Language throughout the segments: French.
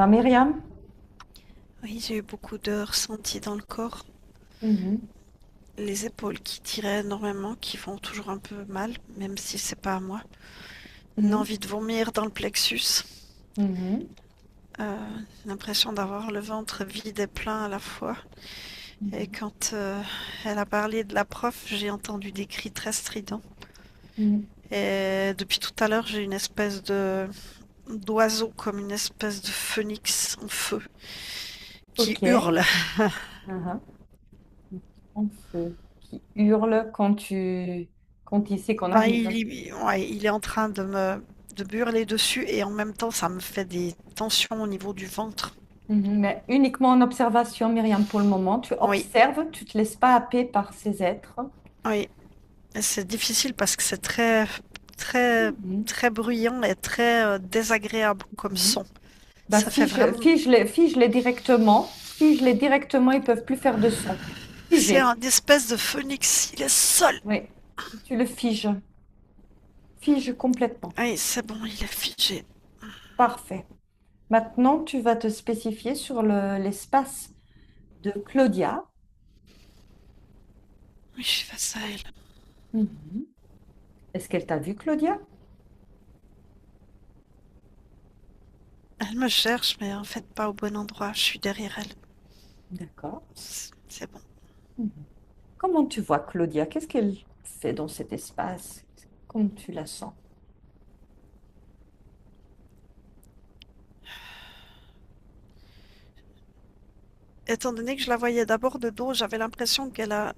Myriam? Oui, j'ai eu beaucoup de ressentis dans le corps. Mhm, Les épaules qui tiraient énormément, qui font toujours un peu mal, même si c'est pas à moi. Une mhm, envie de vomir dans le plexus. mhm, Euh, L'impression d'avoir le ventre vide et plein à la fois. Et mhm, quand elle a parlé de la prof, j'ai entendu des cris très stridents. mhm. Et depuis tout à l'heure, j'ai une espèce de d'oiseau, comme une espèce de phénix en feu, qui Ok. hurle. Mhm. En feu, qui hurle quand il sait qu'on Ben, arrive. ouais, il est en train de me hurler dessus et en même temps, ça me fait des tensions au niveau du ventre. Mhm. Mais uniquement en observation, Myriam, pour le moment. Tu Oui, observes, tu te laisses pas happer par ces êtres. oui. Et c'est difficile parce que c'est très, très, Mhm, très bruyant et très désagréable comme mhm. son. Bah, Ça fait fige, vraiment. fige-les, fige-les directement. Fige-les directement, ils peuvent plus faire de son. C'est Figé. un espèce de phénix. Il est seul. Oui. Tu le figes. Fige complètement. Oui, c'est bon, il est figé. Parfait. Maintenant, tu vas te spécifier sur l'espace de Claudia. Oui, je suis face à elle. Mhm. Est-ce qu'elle t'a vu, Claudia? Elle me cherche, mais en fait, pas au bon endroit. Je suis derrière elle. D'accord. C'est bon. Mhm. Comment tu vois Claudia? Qu'est-ce qu'elle fait dans cet espace? Comment tu la sens? Étant donné que je la voyais d'abord de dos, j'avais l'impression elle a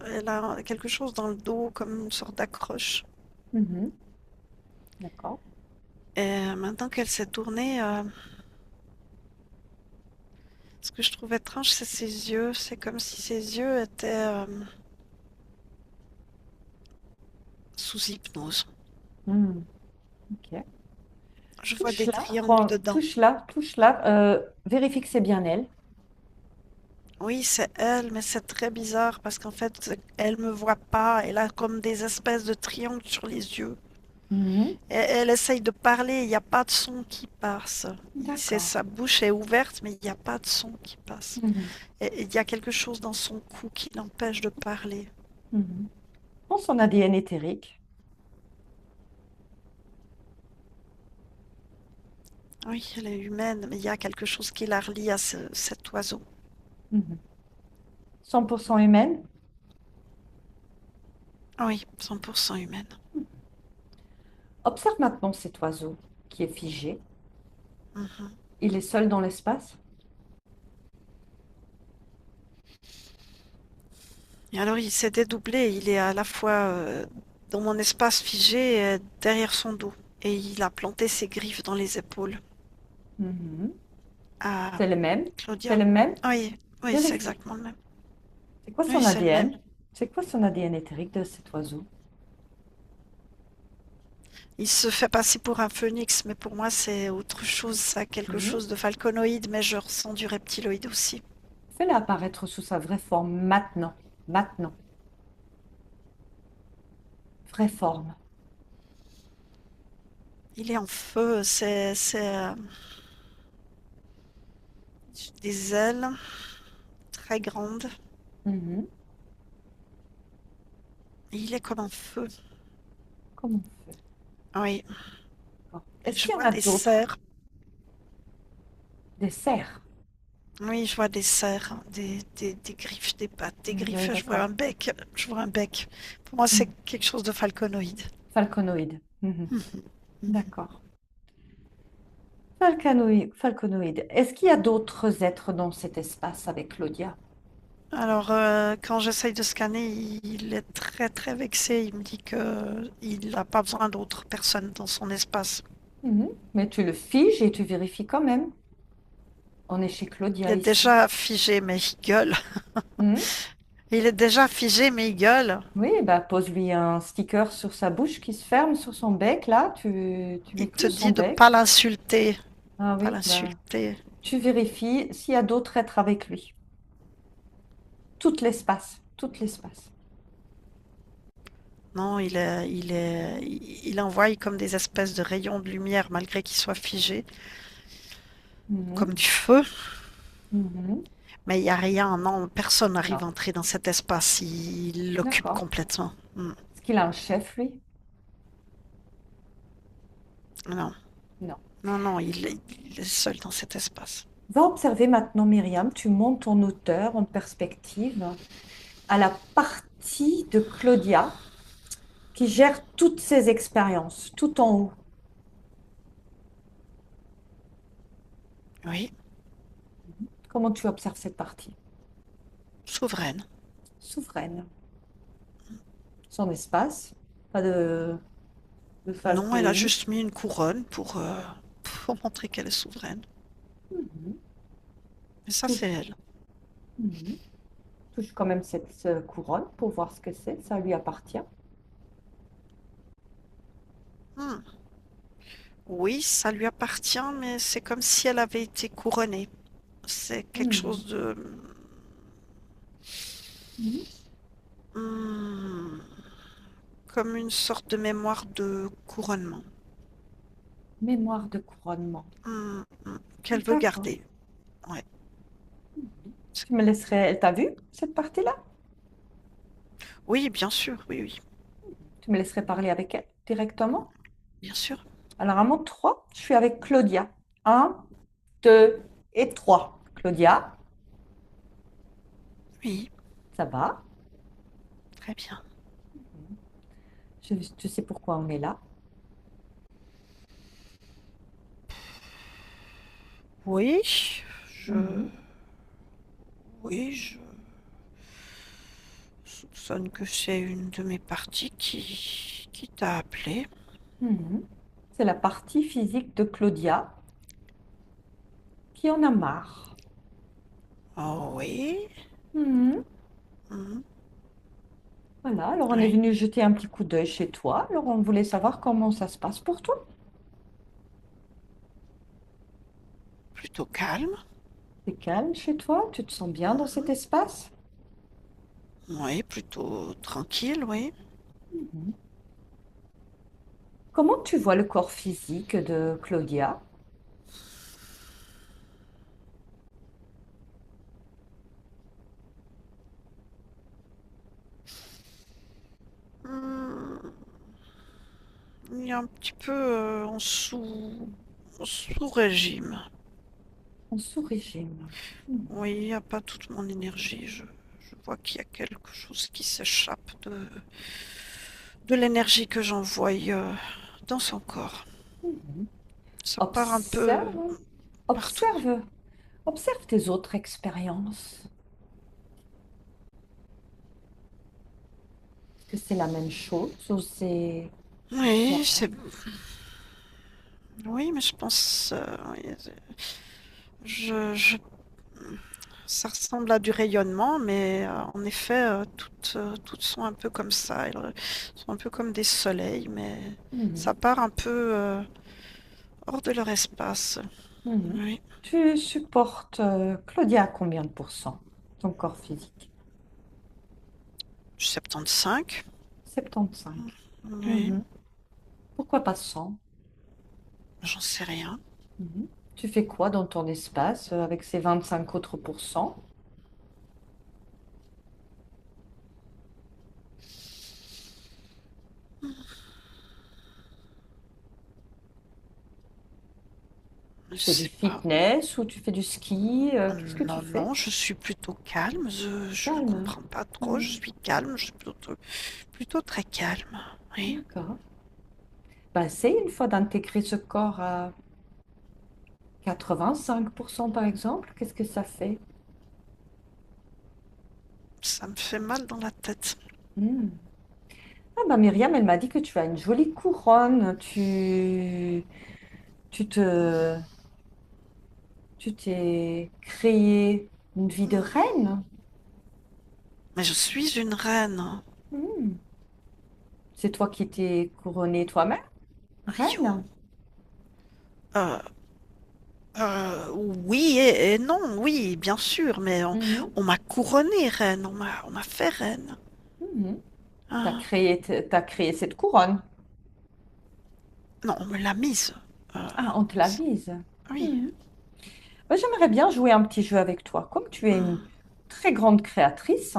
quelque chose dans le dos, comme une sorte d'accroche. Mhm. D'accord. Et maintenant qu'elle s'est tournée, ce que je trouve étrange, c'est ses yeux. C'est comme si ses yeux étaient sous hypnose. Mhm. Ok. Je vois des Touche-la, triangles dedans. touche-la, touche-la. Vérifie que c'est bien elle. Oui, c'est elle, mais c'est très bizarre parce qu'en fait, elle me voit pas. Elle a comme des espèces de triangles sur les yeux. Mhm. Et elle essaye de parler, il n'y a pas de son qui passe. D'accord. Sa bouche est ouverte, mais il n'y a pas de son qui passe. Mhm. Et il y a quelque chose dans son cou qui l'empêche de parler. Mhm. Prends son ADN éthérique. Oui, elle est humaine, mais il y a quelque chose qui la relie à cet oiseau. Mhm. 100% humaine. Oui, 100% humaine. Observe maintenant cet oiseau qui est figé. Mhm. Il est seul dans l'espace. Et alors il s'est dédoublé, il est à la fois dans mon espace figé et derrière son dos. Et il a planté ses griffes dans les épaules Mhm. à C'est le même. C'est Claudia. le même. Oui, oui, c'est Vérifie. exactement le même. C'est quoi Oui, son c'est le même. ADN? C'est quoi son ADN éthérique de cet oiseau? Il se fait passer pour un phénix, mais pour moi c'est autre chose, ça a quelque Mhm. chose de falconoïde, mais je ressens du reptiloïde aussi. Fais-le apparaître sous sa vraie forme maintenant. Maintenant. Vraie forme. Il est en feu, des ailes très grandes. Mhm. Et il est comme en feu. Comment on fait? Oui, D'accord. et Est-ce je qu'il y en vois a des d'autres? cerfs. Des cerfs. Oui, je vois des cerfs, des griffes, des pattes, des griffes, Oui, et je vois un d'accord. bec. Je vois un bec. Pour moi, c'est Mhm. quelque chose de falconoïde. Falconoïde. Mhm. Mhm. Mhm. D'accord. Falconoïde. Falconoïde. Est-ce qu'il y a d'autres êtres dans cet espace avec Claudia? Alors, quand j'essaye de scanner, il est très très vexé. Il me dit que il n'a pas besoin d'autres personnes dans son espace. Mhm. Mais tu le figes et tu vérifies quand même. On est chez Il Claudia est ici. déjà figé, mais il gueule. Mhm. Il est déjà figé, mais il gueule. Oui, bah pose-lui un sticker sur sa bouche qui se ferme sur son bec. Là, tu Il lui te cloues son dit de pas bec. l'insulter. Ah Pas oui, bah l'insulter. tu vérifies s'il y a d'autres êtres avec lui. Tout l'espace, tout l'espace. Non, il envoie comme des espèces de rayons de lumière malgré qu'il soit figé. Mhm. comme du feu. Mhm. Mais il n'y a rien, non, personne n'arrive Non, à entrer dans cet espace. Il l'occupe d'accord. complètement. Est-ce qu'il a un chef, lui? Non, Non. non, non, il est seul dans cet espace. Va observer maintenant, Myriam, tu montes ton auteur en perspective à la partie de Claudia qui gère toutes ses expériences, tout en haut. Oui, Comment tu observes cette partie? souveraine. Souveraine. Son espace, pas de face Non, elle a déni. juste mis une couronne pour montrer qu'elle est souveraine. Mhm. Mais ça, c'est Touche. elle. Mhm. Touche quand même cette couronne pour voir ce que c'est. Ça lui appartient. Hmm. Oui, ça lui appartient, mais c'est comme si elle avait été couronnée. C'est quelque Mhm. chose de... Mhm. hmm, comme une sorte de mémoire de couronnement. Mémoire de couronnement. Qu'elle veut D'accord. garder. Ouais. Tu me laisserais. Elle t'a vu, cette partie-là? Oui, bien sûr, oui, oui, Tu me laisserais parler avec elle directement? bien sûr. Alors, à mon 3, je suis avec Claudia. Un, 2 et 3. Claudia, Oui, ça va? très bien. Tu sais pourquoi on est là? Oui, je... Mhm. Oui, je soupçonne que c'est une de mes parties qui t'a appelé. Mhm. C'est la partie physique de Claudia qui en a marre. Oh oui. Mhm. Mhm. Voilà, alors on est Oui, venu jeter un petit coup d'œil chez toi. Alors on voulait savoir comment ça se passe pour toi. plutôt calme. C'est calme chez toi? Tu te sens bien dans cet espace? Oui, plutôt tranquille, oui. Mhm. Comment tu vois le corps physique de Claudia? Hmm, il est un petit peu en sous-régime. En sous-régime. Mhm. Oui, il n'y a pas toute mon énergie. Je vois qu'il y a quelque chose qui s'échappe de l'énergie que j'envoie dans son corps. Mhm. Ça part un peu Observe, partout. observe, observe tes autres expériences. Est-ce que c'est la même chose ou c'est Oui, différent? c'est... Oui, mais je pense... oui, je ça ressemble à du rayonnement, mais en effet, toutes sont un peu comme ça. Elles sont un peu comme des soleils, mais ça Mhm. part un peu hors de leur espace. Mhm. Oui, Tu supportes Claudia à combien de pourcents, ton corps physique? 75. 75. Oui, Mhm. Pourquoi pas 100? j'en sais rien. Mhm. Tu fais quoi dans ton espace avec ces 25 autres pourcents? Je Tu fais du sais pas. fitness ou tu fais du ski? Qu'est-ce que tu Non, fais? non, je suis plutôt calme. Je Calme. comprends pas trop. Je Mhm. suis calme. Je suis plutôt très calme. Oui. D'accord. Bah, essaye une fois d'intégrer ce corps à 85% par exemple. Qu'est-ce que ça fait? Ça me fait mal dans la tête. Hmm. Ah bah Myriam, elle m'a dit que tu as une jolie couronne. Tu te, tu t'es créé une vie de reine. Mais je suis une reine. Hmm. C'est toi qui t'es couronnée toi-même, Rio. reine. Euh, oui et non, oui, bien sûr, mais Mhm. on m'a couronnée reine, on m'a fait reine. Mhm. Ah, T'as créé cette couronne. non, on me l'a mise. Euh, Ah, on te l'a mise. oui, Mhm. Moi, j'aimerais bien jouer un petit jeu avec toi. Comme tu es une Hmm, très grande créatrice,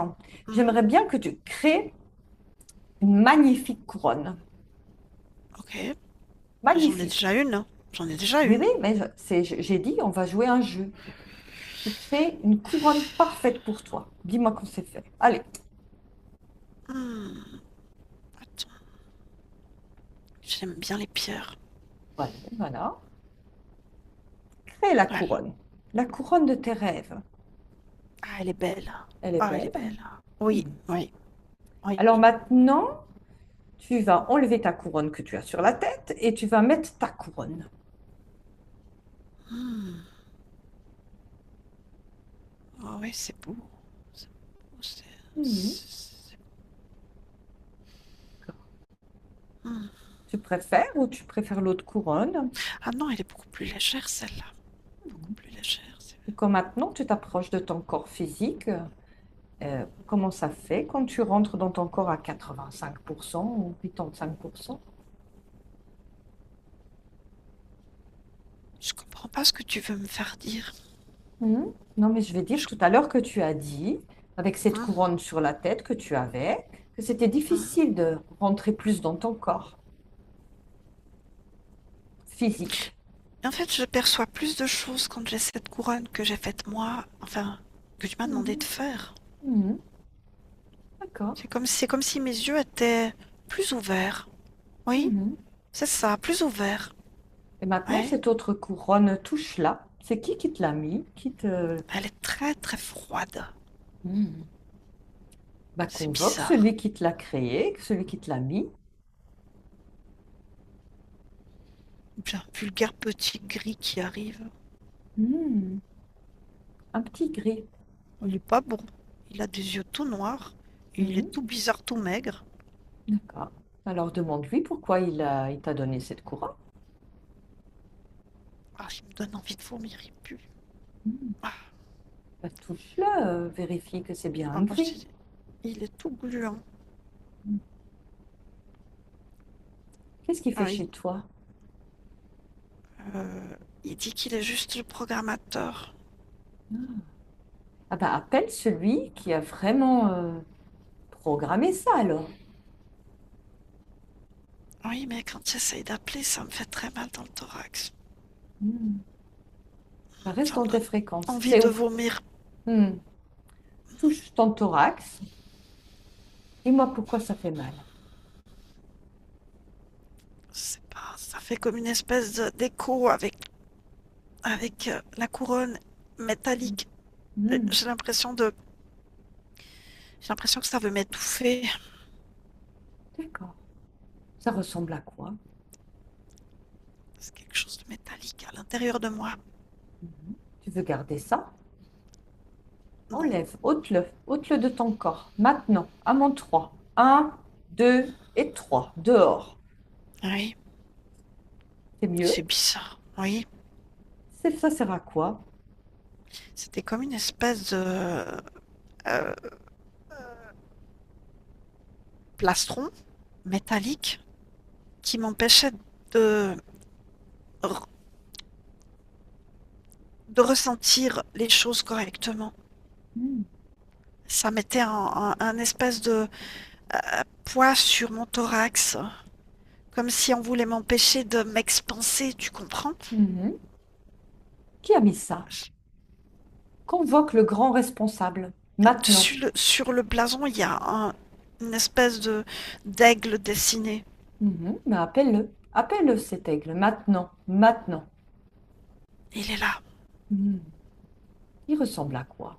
mhm, j'aimerais bien que tu crées une magnifique couronne. ok. Mais j'en ai Magnifique. déjà une, hein. J'en ai déjà Oui, une. oui, mais j'ai dit, on va jouer un jeu. Tu crées une couronne parfaite pour toi. Dis-moi quand c'est fait. Allez, Hmm, attends, j'aime bien les pierres. voilà, voilà. Crée la Voilà. couronne. La couronne de tes rêves. Ah, elle est belle. Elle est Ah, elle belle. est belle. Oui, Hmm. oui, oui. Alors maintenant, tu vas enlever ta couronne que tu as sur la tête et tu vas mettre ta couronne. Hmm. Ah oui, c'est beau. C'est beau, Mhm. Hmm. Tu préfères ou tu préfères l'autre couronne? Ah non, elle est beaucoup plus légère, celle-là. Beaucoup plus légère. Et quand maintenant tu t'approches de ton corps physique, comment ça fait quand tu rentres dans ton corps à 85% ou 85%? Je comprends pas ce que tu veux me faire dire. Mhm. Non, mais je vais dire Je- tout à l'heure que tu as dit, avec cette Hmm, couronne sur la tête que tu avais, que c'était hmm. difficile de rentrer plus dans ton corps physique. En fait, je perçois plus de choses quand j'ai cette couronne que j'ai faite moi, enfin, que tu m'as demandé de Mhm. faire. Mhm. D'accord. C'est comme si mes yeux étaient plus ouverts. Oui, Mhm. c'est ça, plus ouverts. Et maintenant, Ouais. cette autre couronne touche là. C'est qui te l'a mis? Elle est très très froide. Mhm. Bah, C'est convoque bizarre. celui qui te l'a créé, celui qui te l'a mis. Et puis un vulgaire petit gris qui arrive. Mhm. Un petit gris. Il est pas bon. Il a des yeux tout noirs. Et il est Mhm. tout bizarre, tout maigre. D'accord. Alors demande-lui pourquoi il t'a donné cette couronne. Ah, il me donne envie de vomir, il pue. Mhm. Ah, Bah, touche-le, vérifie que c'est bien un ah, je gris. dis, il est tout gluant. Mhm. Qu'est-ce qu'il fait Ah, chez toi? il dit qu'il est juste le programmateur. Ah. Ah bah, appelle celui qui a vraiment programmé ça alors. Oui, mais quand j'essaye d'appeler, ça me fait très mal dans le thorax. Mhm. Ça reste Ça me dans tes donne fréquences. envie C'est de où? vomir. Hmm. Touche ton thorax. Dis-moi pourquoi ça fait mal. C'est pas, ça fait comme une espèce d'écho avec la couronne métallique. Hmm. J'ai l'impression j'ai l'impression que ça veut m'étouffer. D'accord. Ça ressemble à quoi? C'est quelque chose de métallique à l'intérieur de moi. Mhm. Tu veux garder ça? Non. Enlève, ôte-le de ton corps. Maintenant, à mon 3. Un, 2 et 3. Dehors. Oui, C'est c'est mieux? bizarre. Oui, Ça sert à quoi? c'était comme une espèce de euh, plastron métallique qui m'empêchait de, de ressentir les choses correctement. Hmm. Ça mettait un espèce de poids sur mon thorax, comme si on voulait m'empêcher de m'expanser, tu comprends? Mhm. Qui a mis ça? Convoque le grand responsable. Maintenant. Sur le blason, il y a une espèce de d'aigle dessiné. Mhm. Mais appelle-le. Appelle-le cet aigle. Maintenant. Maintenant. Il est là, Hmm. Il ressemble à quoi?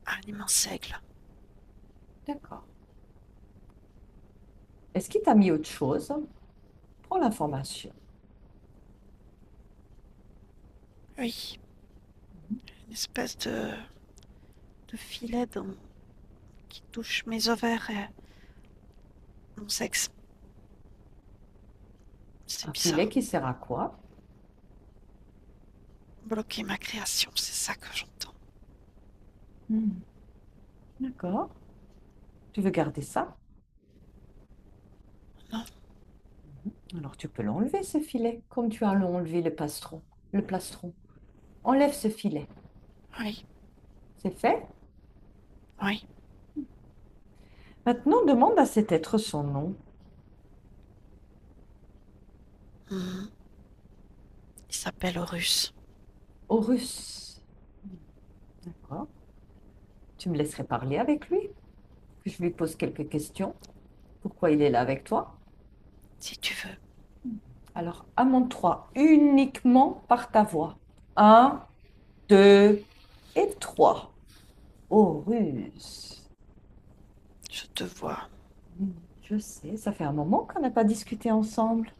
un immense aigle. D'accord. Est-ce qu'il t'a mis autre chose? Prends l'information. Oui, une espèce de filet qui touche mes ovaires et mon sexe. C'est Un filet bizarre. qui sert à quoi? Bloquer ma création, c'est ça que j'entends. Hmm. D'accord. Tu veux garder ça? Non, Alors tu peux l'enlever, ce filet, comme tu as enlevé le pastron. le plastron. Enlève ce filet. Oui, C'est fait. oui. Maintenant, demande à cet être son nom. Mhm. Il s'appelle Horus. Horus. D'accord. Tu me laisserais parler avec lui, que je lui pose quelques questions. Pourquoi il est là avec toi? Si tu veux. Alors, à mon 3, uniquement par ta voix. Un, 2 et 3. Horus. Je te vois. Je sais, ça fait un moment qu'on n'a pas discuté ensemble.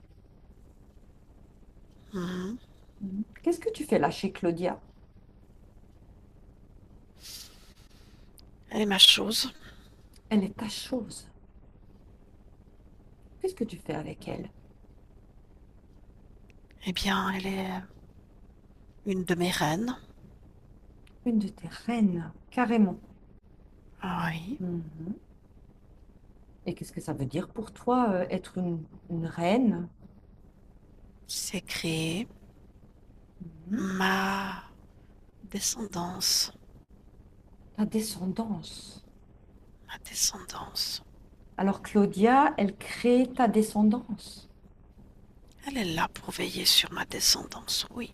Mhm. Qu'est-ce que tu fais là chez Claudia? Elle est ma chose. Elle est ta chose. Qu'est-ce que tu fais avec elle? Eh bien, elle est une de mes reines. Une de tes reines, carrément. Oui. Mhm. Et qu'est-ce que ça veut dire pour toi, être une reine? C'est créer Mhm. ma descendance. Ta descendance. Ma descendance. Alors Claudia, elle crée ta descendance. Elle est là pour veiller sur ma descendance, oui.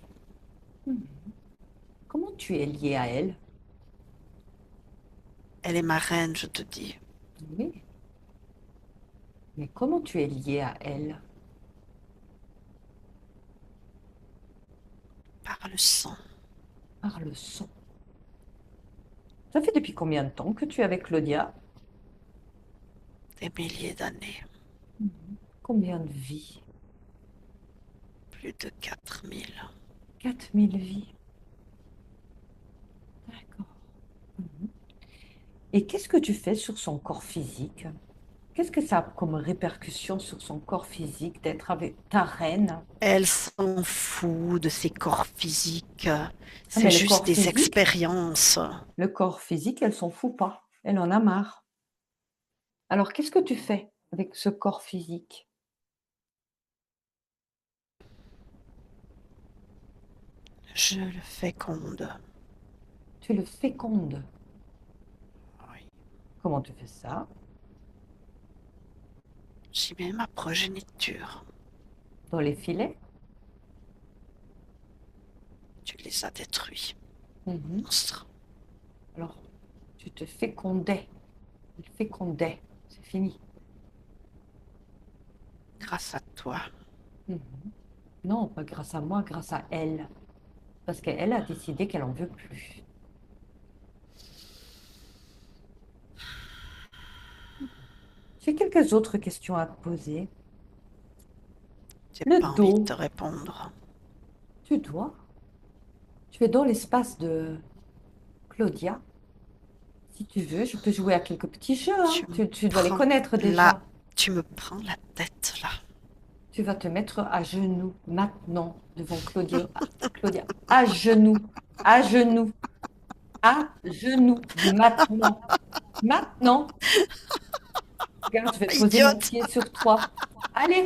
Mhm. Comment tu es liée à elle? Elle est ma reine, je te dis. Oui, mais comment tu es liée à elle? Par le sang. Par le sang. Ça fait depuis combien de temps que tu es avec Claudia? Des milliers d'années. Mhm. Combien de vies? Plus de 4000. 4 000 vies. D'accord. Mhm. Et qu'est-ce que tu fais sur son corps physique? Qu'est-ce que ça a comme répercussion sur son corps physique d'être avec ta reine? Elle s'en fout de ses corps physiques. Ah, C'est mais juste des expériences. le corps physique, elle s'en fout pas. Elle en a marre. Alors, qu'est-ce que tu fais avec ce corps physique? Je le féconde. Tu le fécondes. Oui. Comment tu fais ça? J'y mets ma progéniture. Dans les filets? Tu les as détruits, Mhm. monstre. Alors, tu te fécondais. Il fécondait. C'est fini. Grâce à toi. Mhm. Non, pas grâce à moi, grâce à elle. Parce qu'elle a décidé qu'elle en veut plus. J'ai quelques autres questions à te poser. J'ai Le pas envie de dos, te répondre. tu dois. Tu es dans l'espace de Claudia. Si tu veux, je peux jouer à quelques petits jeux, hein. Tu me Tu dois les prends connaître la... déjà. Tu me prends la tête, là. Tu vas te mettre à genoux maintenant devant Claudia. Claudia, à genoux, à genoux, à genoux, maintenant. Maintenant. Regarde, je vais poser mon Idiote! pied sur toi. Allez,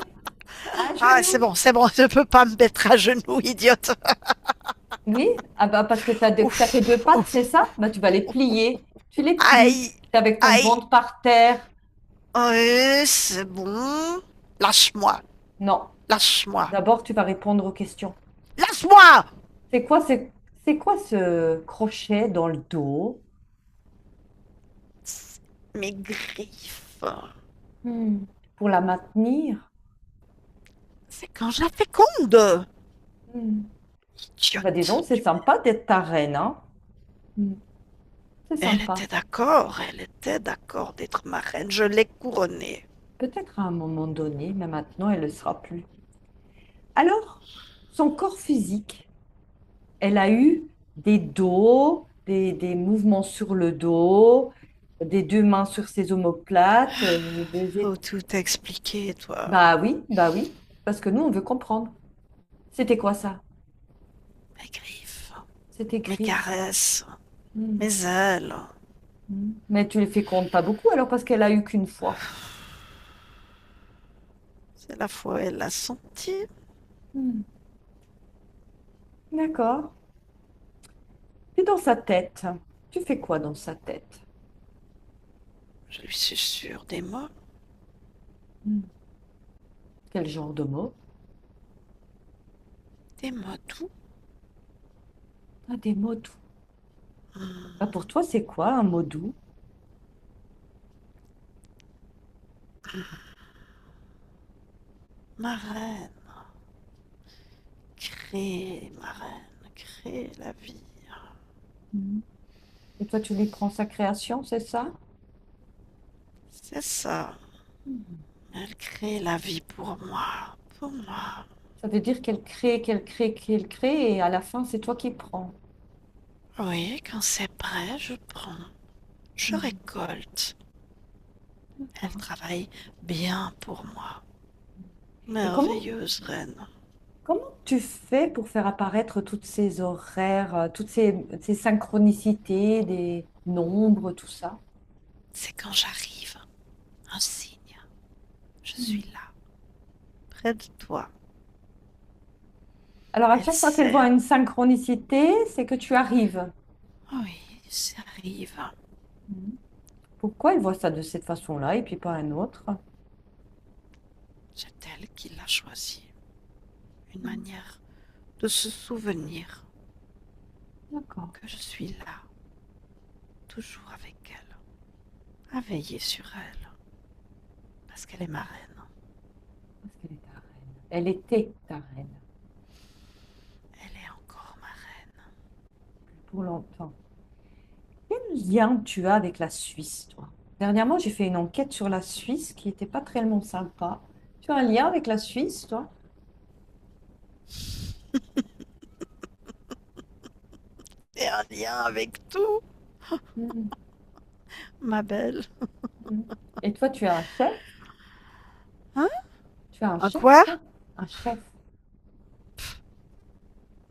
à Ah, genoux. c'est bon, je peux pas me mettre à genoux, idiote. Oui, ah bah parce que t'as Ouf, tes deux pattes, ouf. c'est ça? Bah tu vas les plier. Tu les plies. Aïe, T'es avec ton aïe. ventre par terre. C'est bon. Lâche-moi, Non. lâche-moi, D'abord, tu vas répondre aux questions. lâche-moi! C'est quoi, c'est quoi ce crochet dans le dos? Mes griffes. Hmm. Pour la maintenir? C'est quand je la féconde. Hmm. Bah dis Idiote. donc, c'est sympa d'être ta reine, hein? Hmm. C'est sympa. Elle était d'accord d'être ma reine. Je l'ai couronnée. Peut-être à un moment donné, mais maintenant, elle ne le sera plus. Alors, son corps physique, elle a eu des dos, des mouvements sur le dos, des deux mains sur ses omoplates, Faut tout expliquer, toi. Bah oui, parce que nous, on veut comprendre. C'était quoi ça? Mes griffes, C'était mes griffes. caresses, Hmm. mes ailes. Mais tu les fécondes pas beaucoup alors parce qu'elle a eu qu'une fois. C'est la fois où elle l'a senti. Hmm. D'accord. Tu es dans sa tête. Tu fais quoi dans sa tête? Je lui susurre des mots. Hmm. Quel genre de mots? Des mots doux. Ah, des mots doux. Ah, Hmm, pour toi, c'est quoi un mot doux? ma reine, crée, ma reine, crée la vie. Hmm. Et toi, tu lui prends sa création, c'est ça? C'est ça. Hmm. Elle crée la vie pour moi. Pour moi. Ça veut dire qu'elle crée, qu'elle crée, qu'elle crée, et à la fin, c'est toi qui prends. Oui, quand c'est prêt, je prends. Je Hmm. récolte. Elle D'accord. travaille bien pour moi. Et Merveilleuse reine. comment tu fais pour faire apparaître toutes ces horaires, toutes ces synchronicités, des nombres, tout ça? C'est quand j'arrive, un signe. Je Hmm. suis là, près de toi. Alors, à Elle chaque fois qu'elle sait. voit une synchronicité, c'est que tu arrives. Oui, ça arrive. Hmm. Pourquoi elle voit ça de cette façon-là et puis pas un autre? C'est elle qui l'a choisi. Une Hmm. manière de se souvenir D'accord, que je suis là, toujours avec elle, à veiller sur elle, parce qu'elle est ma reine. parce qu'elle est ta reine. Elle était ta reine Elle est encore ma reine. pour longtemps. Quel lien tu as avec la Suisse, toi? Dernièrement, j'ai fait une enquête sur la Suisse qui n'était pas tellement sympa. Tu as un lien avec la Suisse, toi? Et un lien avec tout, Hmm. ma belle. Hmm. Et toi, tu as un chef? Hein? Tu as un Un chef, quoi? toi? Un chef.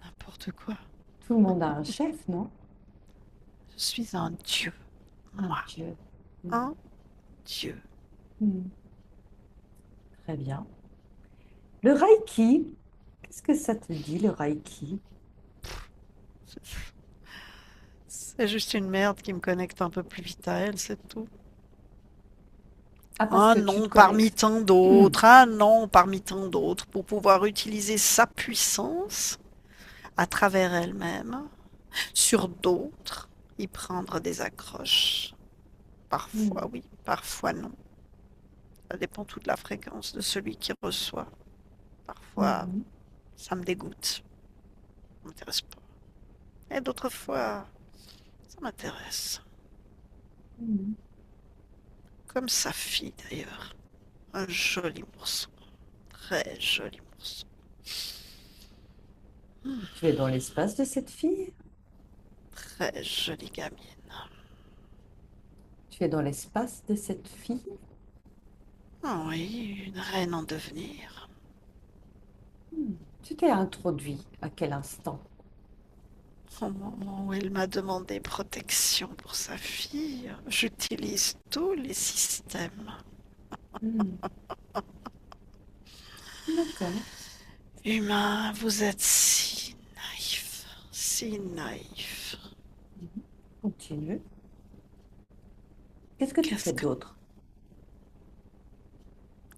N'importe quoi. Tout le monde a un chef, non? Je suis un dieu, Un moi. dieu. Hmm. Un dieu. Hmm. Très bien. Le Reiki, qu'est-ce que ça te dit, le Reiki? C'est juste une merde qui me connecte un peu plus vite à elle, c'est tout. Ah, parce Un que tu te nom parmi connectes. tant Hmm. d'autres, un nom parmi tant d'autres, pour pouvoir utiliser sa puissance à travers elle-même, sur d'autres, y prendre des accroches. Hmm. Parfois oui, parfois non. Ça dépend tout de la fréquence de celui qui reçoit. Parfois, Mhm. ça me dégoûte, ça m'intéresse pas. Et d'autres fois, ça m'intéresse. Mhm. Comme sa fille d'ailleurs. Un joli morceau, très joli morceau. Tu es dans l'espace de cette fille? Très jolie gamine. Tu es dans l'espace de cette fille? Ah oui, une reine en devenir. Hmm. Tu t'es introduit à quel instant? Au moment où elle m'a demandé protection pour sa fille, j'utilise tous les systèmes. Hmm. D'accord. Humain, vous êtes si naïf, si naïf. Mhm. Continue. Qu'est-ce que tu fais Qu'est-ce que, d'autre?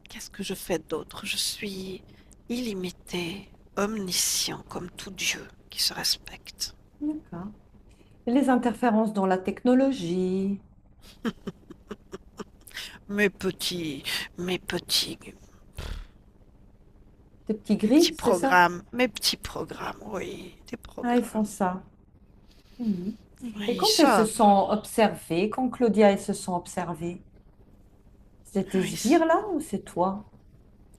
qu'est-ce que je fais d'autre? Je suis illimité, omniscient comme tout Dieu qui se respecte. D'accord. Et les interférences dans la technologie, Mes petits, mes petits, tes petits gris, c'est ça? mes petits programmes, oui, des Ah, ils font programmes. ça. Mhm. Et Oui, quand elles se ça, sont observées, quand Claudia, elles se sont observées, c'est tes oui, sbires là ou c'est toi?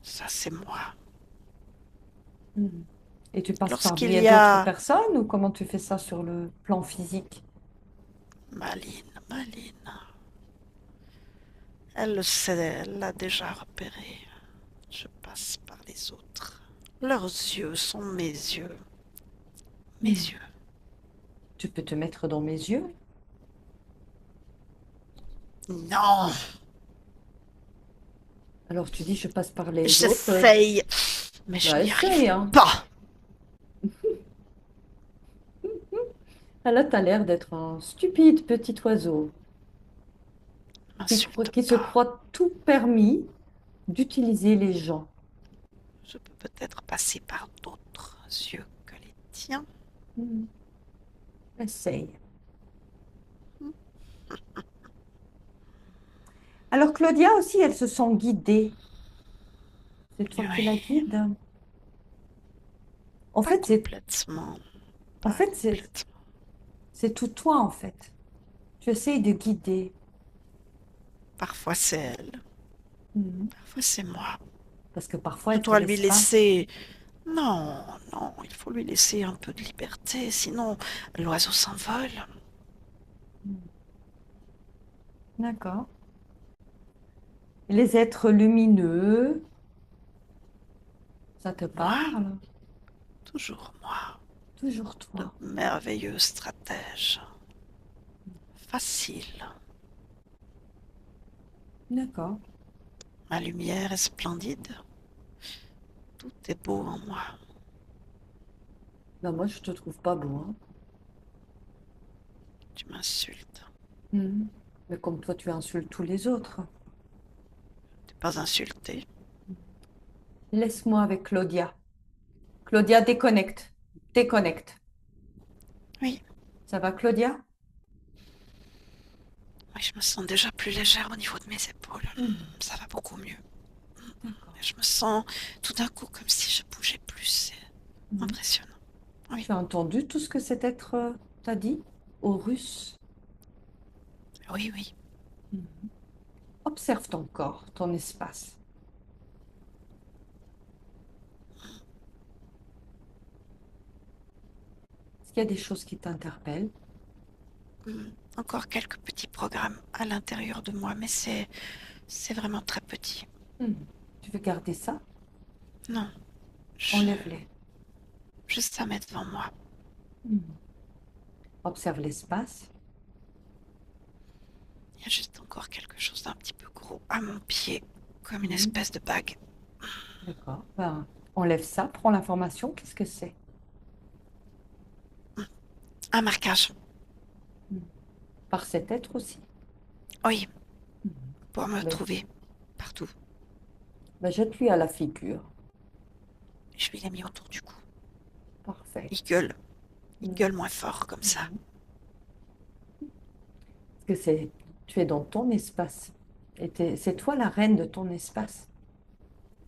ça c'est moi. Mhm. Et tu passes par Lorsqu'il biais y d'autres a personnes ou comment tu fais ça sur le plan physique? Maline, Maline, elle le sait, elle l'a déjà repéré. Je passe par les autres. Leurs yeux sont mes yeux, mes Mhm. yeux. Tu peux te mettre dans mes yeux? Non, Alors tu dis je passe par les autres. j'essaye, mais je Bah n'y arrive essaye, hein. pas. Ah, là, tu as l'air d'être un stupide petit oiseau M'insulte qui se pas. croit tout permis d'utiliser les gens. Je peux peut-être passer par d'autres yeux que les tiens. Hmm, essaye. Alors, Claudia aussi, elle se sent guidée. C'est toi qui la Oui, guide. En pas fait, complètement. en Pas fait, complètement. c'est tout toi, en fait. Tu essayes de guider. Parfois c'est elle, Hmm. parfois c'est moi. Parce que parfois, Je elle te dois lui laisse pas. laisser. Non, non, il faut lui laisser un peu de liberté, sinon l'oiseau s'envole. Hmm. D'accord. Les êtres lumineux, ça te Moi, parle? toujours moi, Toujours de toi. merveilleux stratèges. Facile. D'accord. Ma lumière est splendide. Tout est beau en moi. Ben, moi, je te trouve pas beau, hein. Tu m'insultes. Hmm. Mais comme toi, tu insultes tous les autres. T'es pas insulté. Laisse-moi avec Claudia. Claudia, déconnecte. Déconnecte. Oui, Ça va, Claudia? oui, je me sens déjà plus légère au niveau de mes épaules. Hmm. Ça va beaucoup mieux. D'accord. Je me sens tout d'un coup comme si je bougeais plus. C'est Hmm. impressionnant. Oui, Tu as entendu tout ce que cet être t'a dit au russe? oui, oui. Hmm. Observe ton corps, ton espace. Est-ce qu'il y a des choses qui t'interpellent? Encore quelques petits programmes à l'intérieur de moi, mais c'est vraiment très petit. Hmm. Tu veux garder ça? Non, je, Enlève-les. juste ça met devant moi. Hmm. Observe l'espace. Il y a juste encore quelque chose d'un petit peu gros à mon pied, comme une Hmm. espèce de bague. D'accord. Ben, enlève ça, prends l'information. Qu'est-ce que c'est? Un marquage. Hmm. Par cet être aussi. Oui, Hmm. pour me Ben, trouver partout. ben, jette-lui à la figure. Je lui l'ai mis autour du cou. Parfait. Il gueule. Il Hmm. gueule moins fort comme ça. Mhm. Parce que tu es dans ton espace. Et c'est toi la reine de ton espace.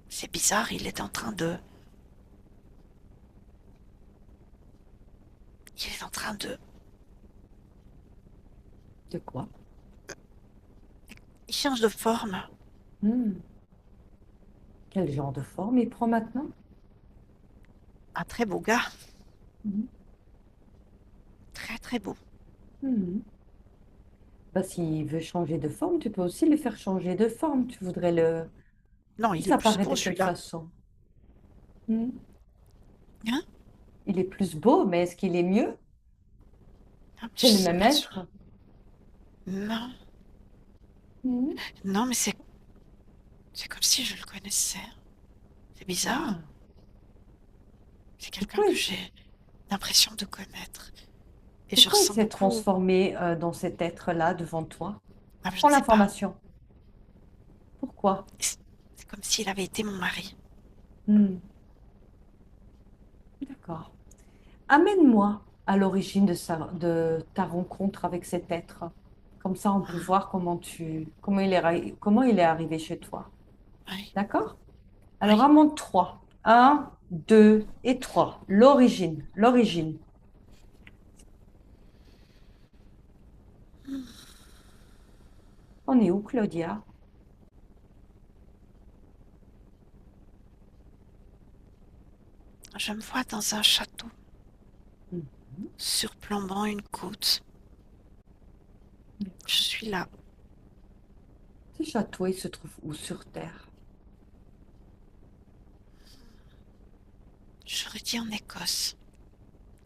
C'est bizarre, il est en train de... Il est en train de... De quoi? Il change de forme. Hmm. Quel genre de forme il prend maintenant? Un très beau gars. Mhm. Très très beau. Mhm. Bah, s'il veut changer de forme, tu peux aussi le faire changer de forme. Tu voudrais le... Non, Il il est plus s'apparaît beau de quelle celui-là. façon? Hmm. Hein? Il est plus beau, mais est-ce qu'il est mieux? Ah, je C'est le suis même pas sûre. être? Non, Mhm. non, mais c'est comme si je le connaissais. C'est bizarre. Ah, C'est quelqu'un pourquoi que j'ai l'impression de connaître. Et je pourquoi il ressens s'est beaucoup. transformé dans cet être-là devant toi? Ah, je Prends ne sais pas. l'information. Pourquoi? C'est comme s'il avait été mon mari. Hmm. D'accord. Amène-moi à l'origine de ta rencontre avec cet être. Comme ça, on peut voir comment il est arrivé chez toi. Oui, D'accord? Alors, oui. à mon 3. 1, 2 et 3. L'origine. L'origine. On est où, Claudia? Je me vois dans un château, Mhm. surplombant une côte. Je D'accord. suis là. Ce château, il se trouve où sur Terre? J'aurais dit en Écosse.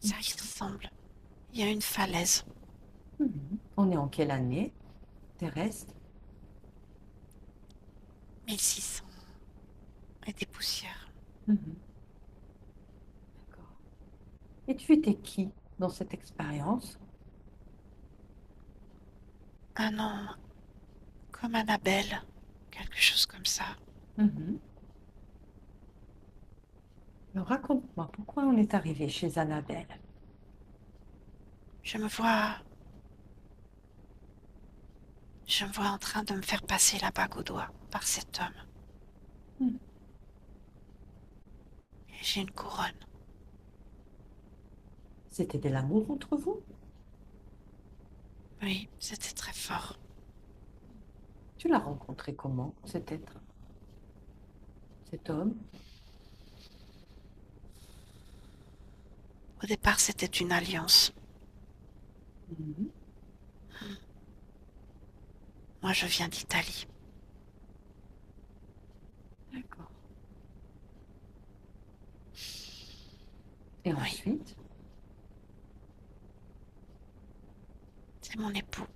Ça y ressemble. Il y a une falaise. Mhm. On est en quelle année terrestre? 1600 et des poussières. Mhm. D'accord. Et tu étais qui? dans cette expérience? Un homme comme Annabelle, quelque chose comme ça. Mhm. Alors, raconte-moi, pourquoi on est arrivé chez Annabelle? Je me vois, je me vois en train de me faire passer la bague au doigt par cet homme. Hmm. Et j'ai une couronne. C'était de l'amour entre vous? Oui, c'était très fort. Tu l'as rencontré comment, cet être, cet homme? Au départ, c'était une alliance. Mhm. Moi, je viens d'Italie. D'accord. Et Oui, ensuite, c'est mon époux.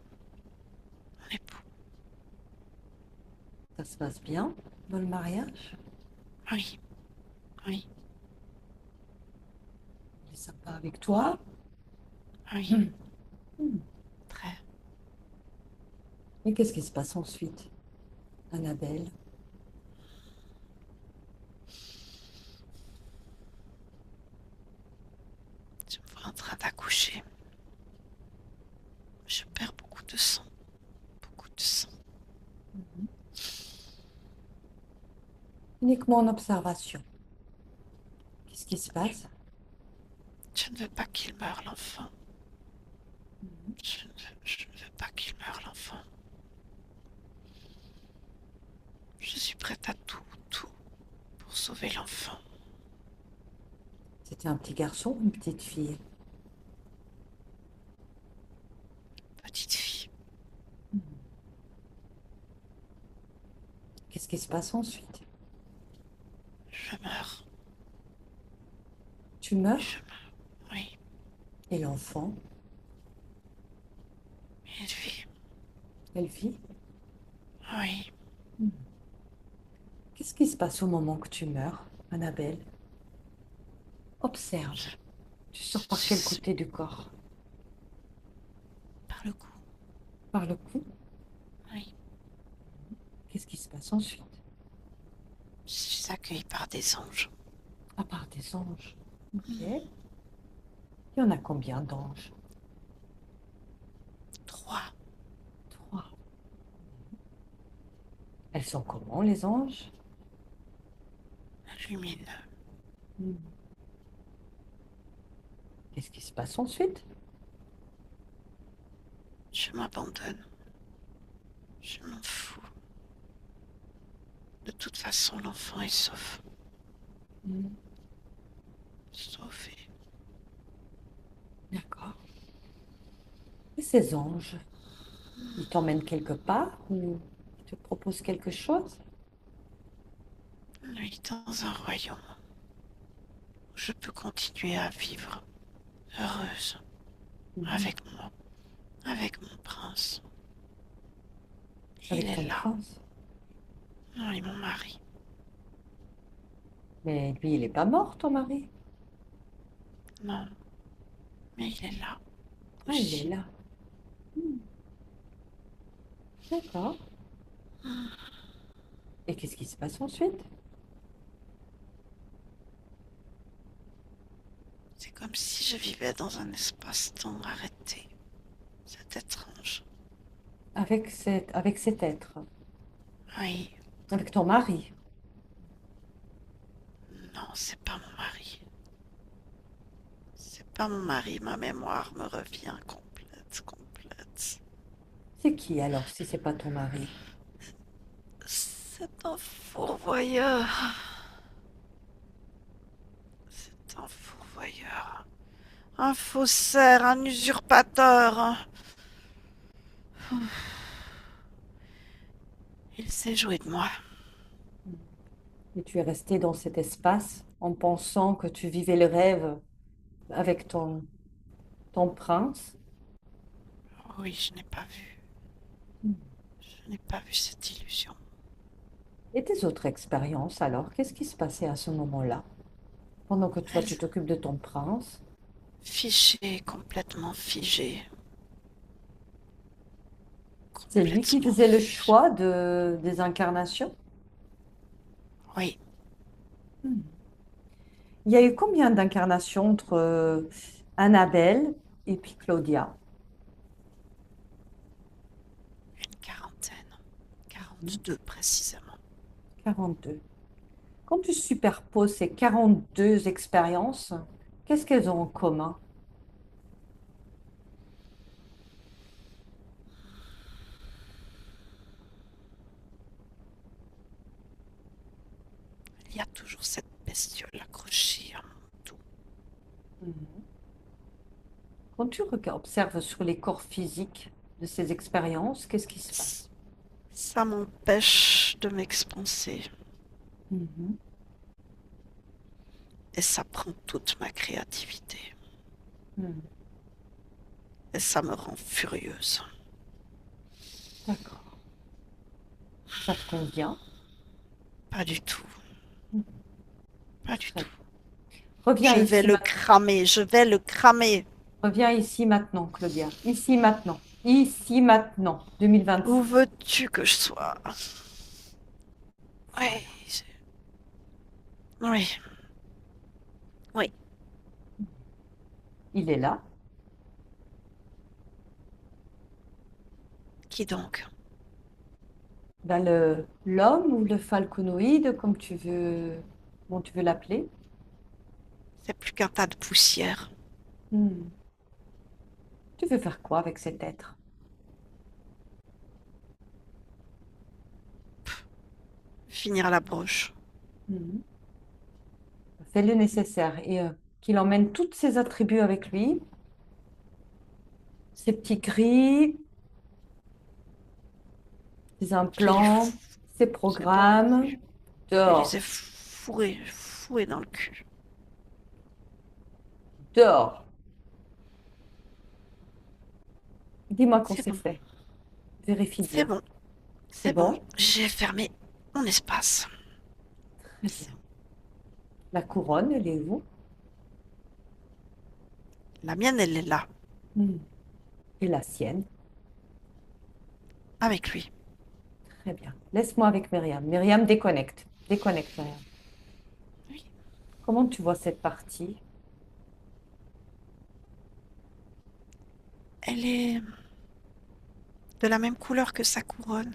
Mon époux. ça se passe bien dans le mariage? Oui, oui, Il est sympa avec toi? oui. Hmm. Hmm. Très. Mais qu'est-ce qui se passe ensuite, Annabelle? Je me vois en train d'accoucher. Je perds beaucoup de sang. Beaucoup de sang. Mhm. Uniquement en observation. Qu'est-ce qui se Je, passe? je ne veux pas qu'il meure, l'enfant. Mhm. Je ne veux pas qu'il meure, l'enfant. Je suis prête à tout, tout, pour sauver l'enfant. C'était un petit garçon ou une petite fille? Petite fille. Mhm. Qu'est-ce qui se passe ensuite? Je meurs. Tu meurs Je meurs. Oui, et l'enfant, il vit. elle vit? Oui. Mhm. Qu'est-ce qui se passe au moment que tu meurs, Annabelle? Observe. Je, Tu je sors par quel suis côté du corps? par le cou. Par le cou? Oui. Qu'est-ce qui se passe ensuite? Je suis accueillie par des anges. À part des anges. Ok. Il y en a combien d'anges? 3. Trois. Elles sont comment, les anges? Lumineux. Hmm. Qu'est-ce qui se passe ensuite? Je m'abandonne. Je m'en fous. De toute façon, l'enfant est sauf. Hmm. Sauvé. D'accord. Et ces anges, ils t'emmènent quelque part ou ils te proposent quelque chose? Lui dans un royaume où je peux continuer à vivre heureuse Mhm. avec moi, avec mon prince. Il Avec est ton là. prince. Oui, mon mari. Mais lui, il n'est pas mort, ton mari. Non, mais il est là Ah, il est aussi. là. Hmm. D'accord. Et qu'est-ce qui se passe ensuite? C'est comme si je vivais dans un espace-temps arrêté. C'est étrange. Avec cet être, Oui, avec ton mari. non, c'est pas mon mari. C'est pas mon mari, ma mémoire me revient complète, complète. C'est qui alors, si c'est pas ton mari? C'est un fourvoyeur. C'est un fourvoyeur. Un faussaire, un usurpateur. Il s'est joué de moi. Et tu es resté dans cet espace en pensant que tu vivais le rêve avec ton prince. Oui, je n'ai pas vu. Hmm. Je n'ai pas vu cette illusion. Et tes autres expériences alors, qu'est-ce qui se passait à ce moment-là? Pendant que toi, tu Elles, t'occupes de ton prince. Figé, complètement figé, C'est lui qui complètement faisait le figé. choix des incarnations? Oui, Hmm. Il y a eu combien d'incarnations entre Annabelle et puis Claudia? une quarantaine, Hmm. 42 précisément. 42. Quand tu superposes ces 42 expériences, qu'est-ce qu'elles ont en commun? Il y a toujours cette bestiole accrochée à mon dos. Mhm. Quand tu observes sur les corps physiques de ces expériences, qu'est-ce qui se passe? Ça m'empêche de m'expanser Mhm. et ça prend toute ma créativité Hmm. et ça me rend furieuse. D'accord. Ça te convient? Pas du tout, Mhm. pas du Très tout. bien. Reviens Je vais ici le maintenant. cramer, je vais le cramer. Reviens ici maintenant, Claudia. Ici maintenant. Ici maintenant. 2026. Où veux-tu que je sois? Voilà. Oui, oui, oui. Il est là. Qui donc? Ben l'homme ou le falconoïde, comme tu veux, comment tu veux l'appeler. C'est plus qu'un tas de poussière. Hmm. Tu veux faire quoi avec cet être? Finir la broche. Hmm. Fais le nécessaire et qu'il emmène tous ses attributs avec lui, ses petits gris, ses Je les ai, implants, ses j'ai pas programmes. voulu. Je les ai Dehors, fourrés dans le cul. dehors. Dis-moi quand C'est c'est bon, fait. Vérifie c'est bien. bon, C'est c'est bon. bon? J'ai fermé mon espace. Très bien. La couronne, elle est où? La mienne, elle est là, Hmm. Et la sienne? avec lui. Très bien. Laisse-moi avec Myriam. Myriam, déconnecte. Déconnecte, Myriam. Oui. Comment tu vois cette partie? Elle est de la même couleur que sa couronne,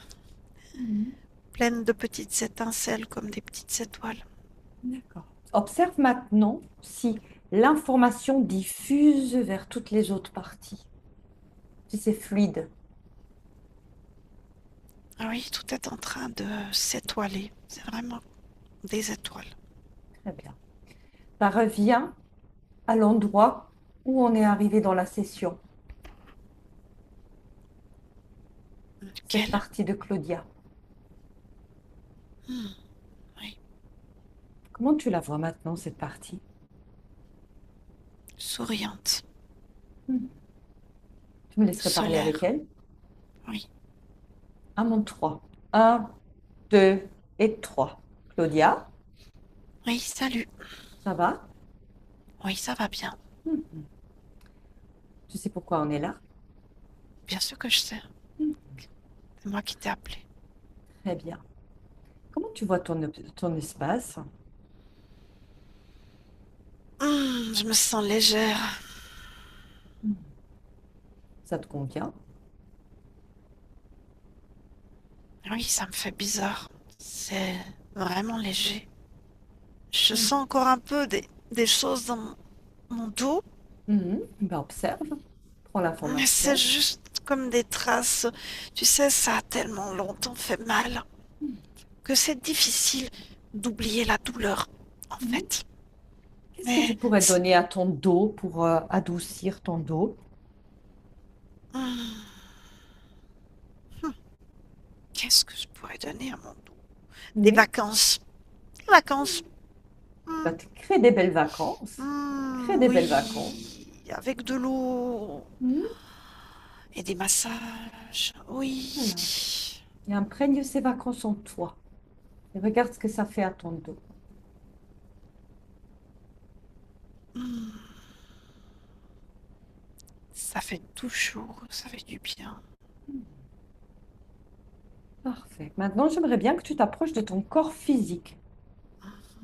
Mhm. pleine de petites étincelles comme des petites étoiles. D'accord. Observe maintenant si l'information diffuse vers toutes les autres parties. Si c'est fluide. Ah oui, tout est en train de s'étoiler. C'est vraiment des étoiles. Très bien. Bah, reviens à l'endroit où on est arrivé dans la session, cette Quelle partie de Claudia. oui, Comment tu la vois maintenant, cette partie? souriante, Hmm. Tu me laisserais parler avec solaire. elle? Oui, À mon 3. Un, 2 et 3. Claudia, oui, salut. ça va? Oui, ça va bien. Hmm. Tu sais pourquoi on est là? Bien sûr que je sais. Hmm. C'est moi qui t'ai appelé. Très bien. Comment tu vois ton espace? Je me sens légère. Hmm. Ça te convient? Oui, ça me fait bizarre. C'est vraiment léger. Je Hmm. sens encore un peu des choses dans mon dos, Mhm. Ben, observe, prends mais c'est l'information. juste comme des traces. Tu sais, ça a tellement longtemps fait mal que c'est difficile d'oublier la douleur, en Mhm. fait. Qu'est-ce que tu Mais pourrais donner à ton dos pour adoucir ton dos? hum, qu'est-ce que je pourrais donner à mon dos? Des Oui. vacances. Des vacances. Hum, Ben, crée des belles vacances. Crée des belles vacances. oui, avec de l'eau Mhm. et des massages. Oui. Voilà. Et imprègne ces vacances en toi. Et regarde ce que ça fait à ton dos. Hum, Ça fait tout chaud, ça fait du bien. Parfait. Maintenant, j'aimerais bien que tu t'approches de ton corps physique.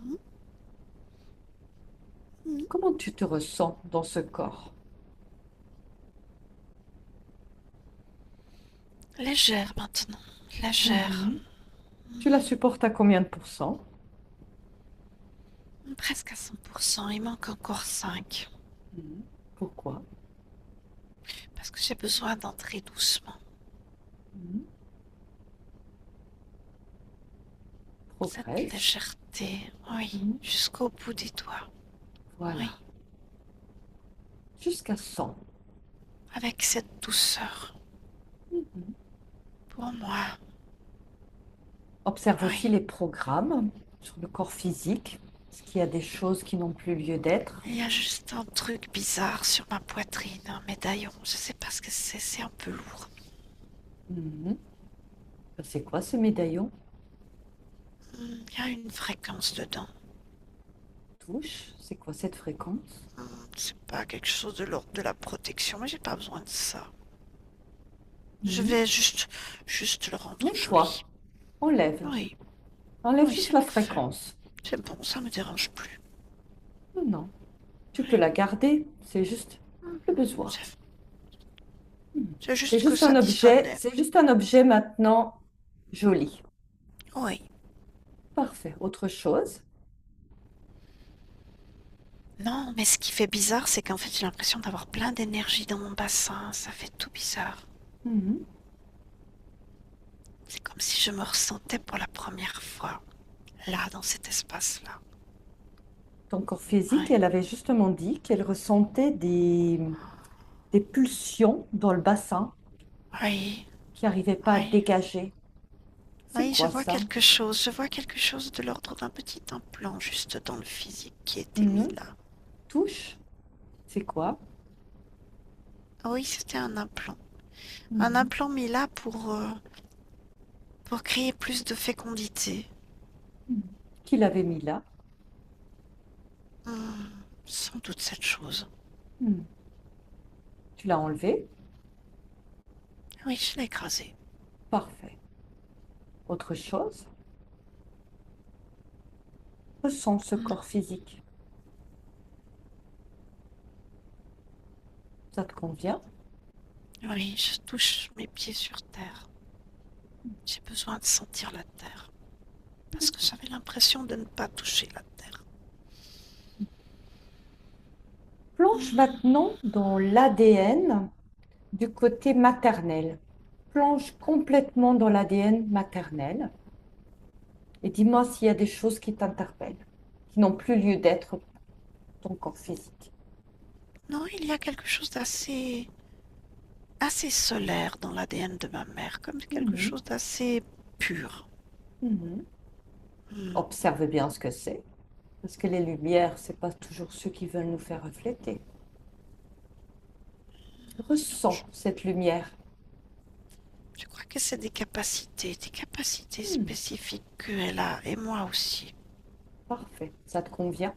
Mhm. Mhm. Comment tu te ressens dans ce corps? Légère maintenant, légère. Mhm. Tu la supportes à combien de pourcents? Presque à 100%, il manque encore 5. Mhm. Pourquoi? Parce que j'ai besoin d'entrer doucement. Mhm. Cette Progresse. légèreté, oui, Mhm. jusqu'au bout des doigts. Oui, Voilà. Jusqu'à 100. avec cette douceur. Mhm. Pour moi, Observe aussi oui. les programmes sur le corps physique. Est-ce qu'il y a des choses qui n'ont plus lieu d'être? Il y a juste un truc bizarre sur ma poitrine, un médaillon. Je sais pas ce que c'est un peu lourd. Mhm. C'est quoi ce médaillon? Il y a une fréquence dedans. Touche. C'est quoi cette fréquence? C'est pas quelque chose de l'ordre de la protection, mais j'ai pas besoin de ça. Je Mhm. vais juste le rendre Nettoie. joli. Enlève. Oui, Enlève oui, juste c'est la parfait. fréquence. C'est bon, ça me dérange plus. Non, non. Tu peux Oui. la garder. C'est juste le besoin. C'est Mhm. c'est C'est juste que juste ça un objet. dissonait. C'est juste un objet maintenant joli. Oui. Parfait. Autre chose? Non, mais ce qui fait bizarre, c'est qu'en fait, j'ai l'impression d'avoir plein d'énergie dans mon bassin. Ça fait tout bizarre. Mhm. C'est comme si je me ressentais pour la première fois, là, dans cet espace-là. Ton corps physique, Ouais. elle avait justement dit qu'elle ressentait des pulsions dans le bassin Oui, qui n'arrivaient pas à oui, dégager. C'est oui, je quoi vois ça? quelque chose. Je vois quelque chose de l'ordre d'un petit implant juste dans le physique qui était mis Mhm. là. Touche, c'est quoi? Ah oui, c'était un implant. Un Mhm. implant mis là pour créer plus de fécondité. Mhm. Qui l'avait mis là? Sans doute cette chose. Mhm. Tu l'as enlevé? Oui, je l'ai écrasé. Parfait. Autre chose? Ressens ce Non. corps physique. Ça te convient? Oui, je touche mes pieds sur terre. J'ai besoin de sentir la terre. Parce que j'avais l'impression de ne pas toucher la terre. Plonge maintenant dans l'ADN du côté maternel. Plonge complètement dans l'ADN maternel et dis-moi s'il y a des choses qui t'interpellent, qui n'ont plus lieu d'être dans ton corps physique. Non, il y a quelque chose assez solaire dans l'ADN de ma mère, comme quelque Mhm. chose d'assez pur. Mhm. Hmm. Observe bien ce que c'est, parce que les lumières, c'est pas toujours ceux qui veulent nous faire refléter. Je, Ressens cette lumière. je crois que c'est des capacités Hmm. spécifiques qu'elle a, et moi aussi. Parfait, ça te convient?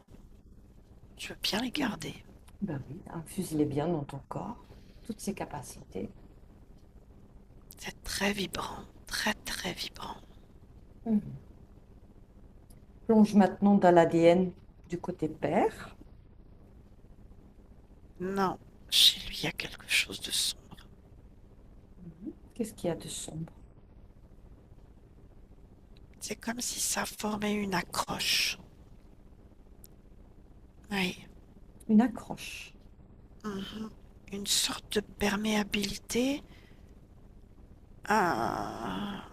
Je veux bien les Hmm. garder. Ben oui, infuse-les bien dans ton corps, toutes ces capacités. C'est très vibrant, très très vibrant. Mhm. Plonge maintenant dans l'ADN du côté père. Non, chez lui, il y a quelque chose de sombre. Mhm. Qu'est-ce qu'il y a de sombre? C'est comme si ça formait une accroche. Oui. Une accroche. Mhm. Une sorte de perméabilité à-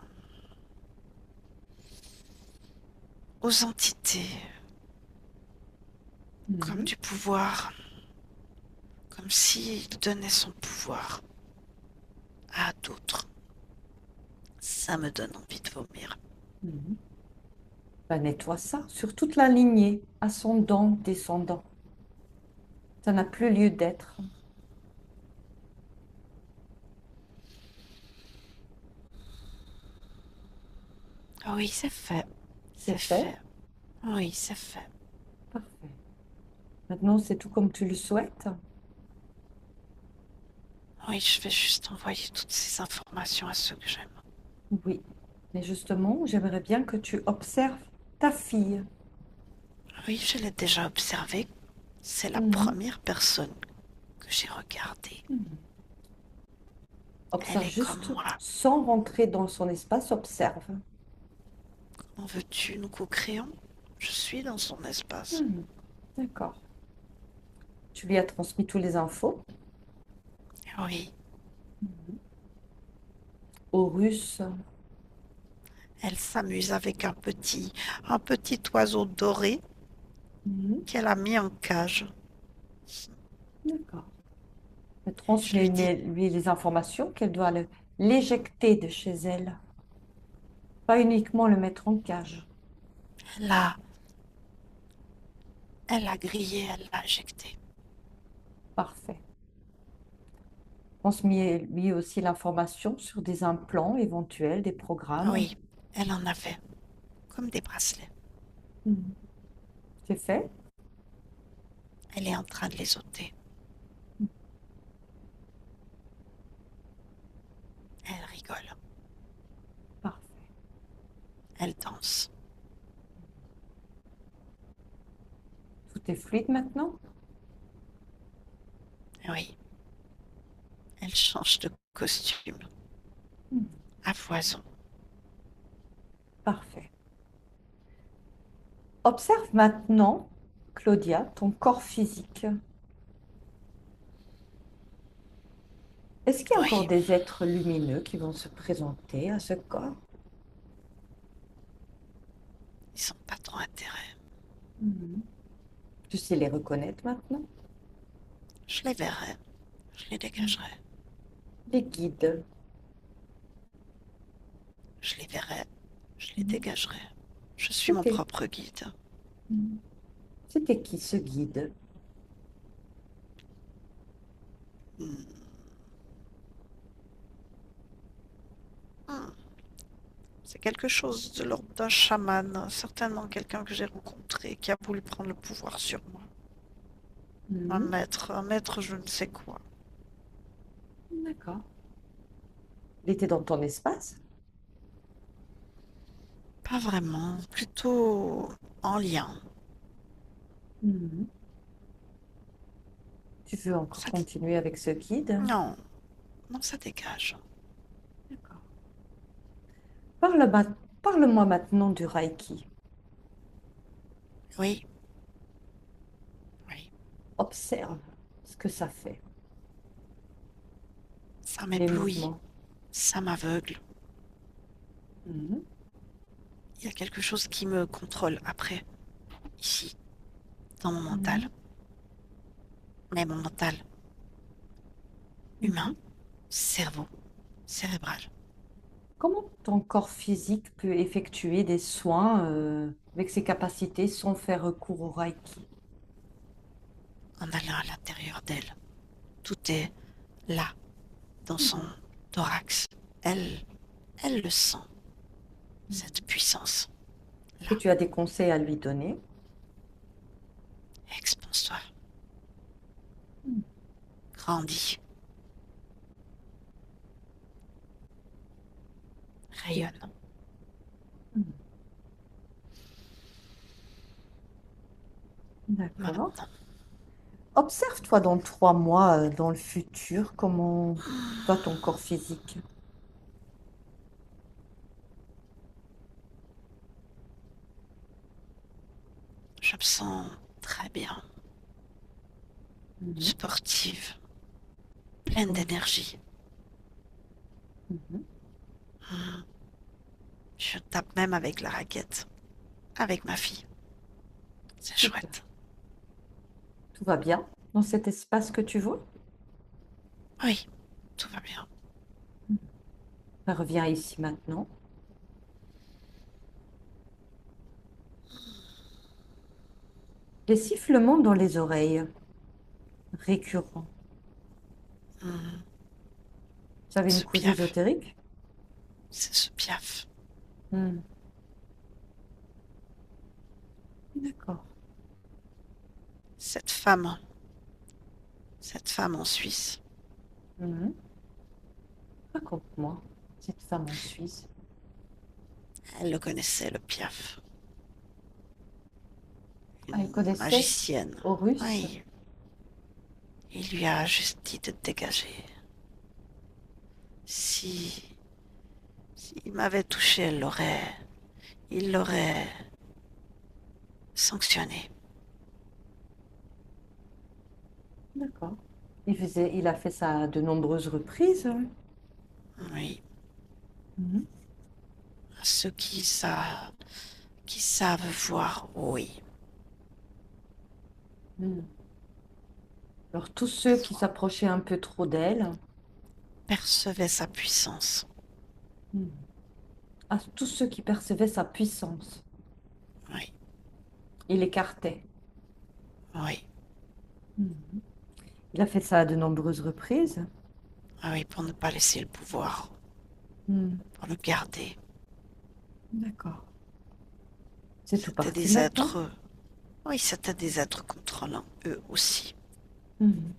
aux entités, comme Mhm. du pouvoir, comme s'il donnait son pouvoir à d'autres. Ça me donne envie de vomir. Mhm. Ben, nettoie ça sur toute la lignée, ascendant, descendant. Ça n'a plus lieu d'être. Oui, c'est fait. C'est C'est fait? fait. Oui, c'est fait. Parfait. Maintenant, c'est tout comme tu le souhaites. Oui, je vais juste envoyer toutes ces informations à ceux que j'aime. Oui, mais justement, j'aimerais bien que tu observes ta fille. Oui, je l'ai déjà observée. C'est la Mhm. première personne que j'ai regardée. Mhm. Elle Observe est comme juste moi. sans rentrer dans son espace, observe. En veux-tu, nous co-créons? Je suis dans son espace. Mhm. D'accord. Tu lui as transmis tous les infos. Oui, Mhm. Horus. elle s'amuse avec un petit oiseau doré Mhm. qu'elle a mis en cage. D'accord. Je lui dis, Transmets-lui les informations qu'elle doit l'éjecter de chez elle, pas uniquement le mettre en cage. elle a, elle a grillé, elle l'a injecté. Parfait. Transmets-lui aussi l'information sur des implants éventuels, des programmes. Oui, elle en avait, comme des bracelets. Mhm. C'est fait? Elle est en train de les ôter. Elle rigole, Parfait. elle danse. Tout est fluide maintenant? Oui, elle change de costume Mhm. à foison. Parfait. Observe maintenant, Claudia, ton corps physique. Est-ce qu'il y a encore Oui, des êtres lumineux qui vont se présenter à ce corps? ils n'ont pas trop intérêt. Mhm. Tu sais les reconnaître maintenant? Je les verrai, je les Mhm. dégagerai. Les guides. Je les verrai, je les Mhm. dégagerai. Je suis mon C'était propre guide. Mhm. C'était qui ce guide? Hmm, hmm. C'est quelque chose de l'ordre d'un chaman, certainement quelqu'un que j'ai rencontré qui a voulu prendre le pouvoir sur moi. Mhm. Un maître je ne sais quoi. D'accord. Il était dans ton espace? Pas vraiment, plutôt en lien. Mhm. Tu veux encore Ça, continuer avec ce guide? non, non, ça dégage. D'accord. Parle-moi maintenant du Reiki. Oui, oui, Observe ce que ça fait, ça les m'éblouit, mouvements. ça m'aveugle. Mhm. Il y a quelque chose qui me contrôle après, ici, dans mon mental. Mhm. Mais mon mental humain, Mhm. cerveau, cérébral. Comment ton corps physique peut effectuer des soins avec ses capacités sans faire recours au Reiki? En allant à l'intérieur d'elle. Tout est là, dans son Mhm. thorax. Elle, elle le sent, cette puissance. Que Là, tu as des conseils à lui donner? expanse-toi, Mhm. grandis, rayonne. Mhm. D'accord. Maintenant, Observe-toi dans 3 mois, dans le futur, comment va ton corps physique. je me sens très bien, Mhm. sportive, pleine Comme- d'énergie. Mhm. Je tape même avec la raquette, avec ma fille. C'est Super. chouette. Tout va bien dans cet espace que tu vois? Oui, tout va bien. Mhm. Ben, reviens ici maintenant. Les sifflements dans les oreilles, récurrents. Hmm, Tu avais une ce couche piaf, ésotérique? c'est ce piaf. Hmm. D'accord. Cette femme en Suisse. Mhm. Raconte-moi, cette femme en Suisse. Elle le connaissait, le Piaf. Ah, elle Une connaissait magicienne. aux Russes. Oui, il lui a juste dit de dégager. Si, s'il m'avait touché, il l'aurait sanctionné. D'accord. Il a fait ça à de nombreuses reprises, hein. Oui, Mhm. ceux qui savent voir, oui. Mhm. Alors, tous ceux qui s'approchaient un peu trop d'elle, Percevait sa puissance. mhm, ah, tous ceux qui percevaient sa puissance, Oui, il écartait. oui, Mhm. Il a fait ça à de nombreuses reprises. ah oui, pour ne pas laisser le pouvoir, Mhm. pour le garder. D'accord. C'est tout C'était parti des maintenant. êtres, oui, c'était des êtres contrôlants, eux aussi. Mhm.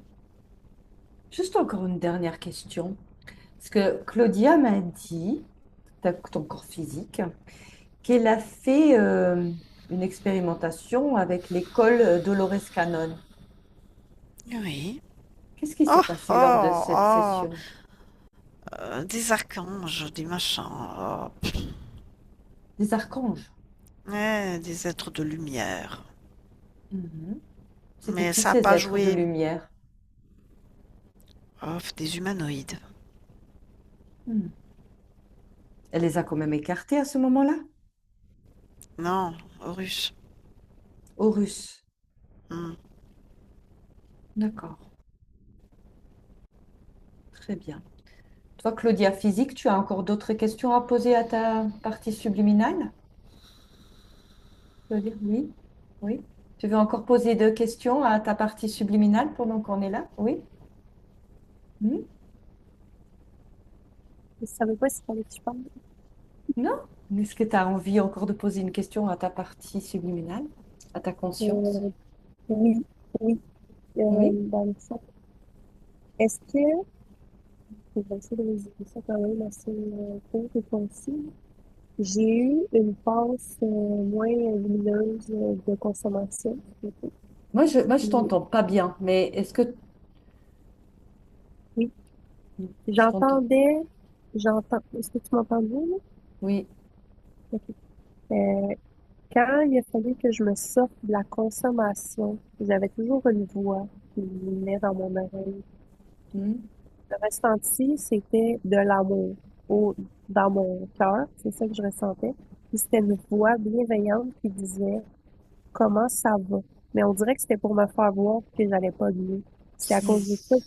Juste encore une dernière question. Parce que Claudia m'a dit, ton corps physique, qu'elle a fait une expérimentation avec l'école Dolores Cannon. Oui. Qu'est-ce qui s'est Oh, passé lors de oh, cette oh, session? des archanges, des machins, oh, Des archanges. des êtres de lumière. Mhm. C'était Mais qui ça n'a ces pas êtres de joué. lumière? Oh, des humanoïdes. Hmm. Elle les a quand même écartés à ce moment-là? Non, Horus. Horus. Hmm. D'accord. Très bien. Toi, Claudia, physique, tu as encore d'autres questions à poser à ta partie subliminale? Je veux dire oui. Oui. Tu veux encore poser deux questions à ta partie subliminale pendant qu'on est là? Oui. Hmm. Je savais pas s'il fallait que tu parles. Non? Est-ce que tu as envie encore de poser une question à ta partie subliminale, à ta conscience? Euh, oui, oui. Oui. Dans le fond, est-ce que, je vais essayer de résumer ça quand même assez court et concis. J'ai eu une phase moins lumineuse de consommation. Moi, je Puis, t'entends pas bien, mais est-ce que oui, je t'entends? j'entends, est-ce que tu m'entends bien, là? Oui. Ok. Euh, Quand il a fallu que je me sorte de la consommation, j'avais toujours une voix qui venait dans mon oreille. Hmm. Le ressenti, c'était de l'amour dans mon cœur, c'est ça que je ressentais. Puis c'était une voix bienveillante qui disait comment ça va. Mais on dirait que c'était pour me faire voir que j'allais pas bien. C'est à cause de ça que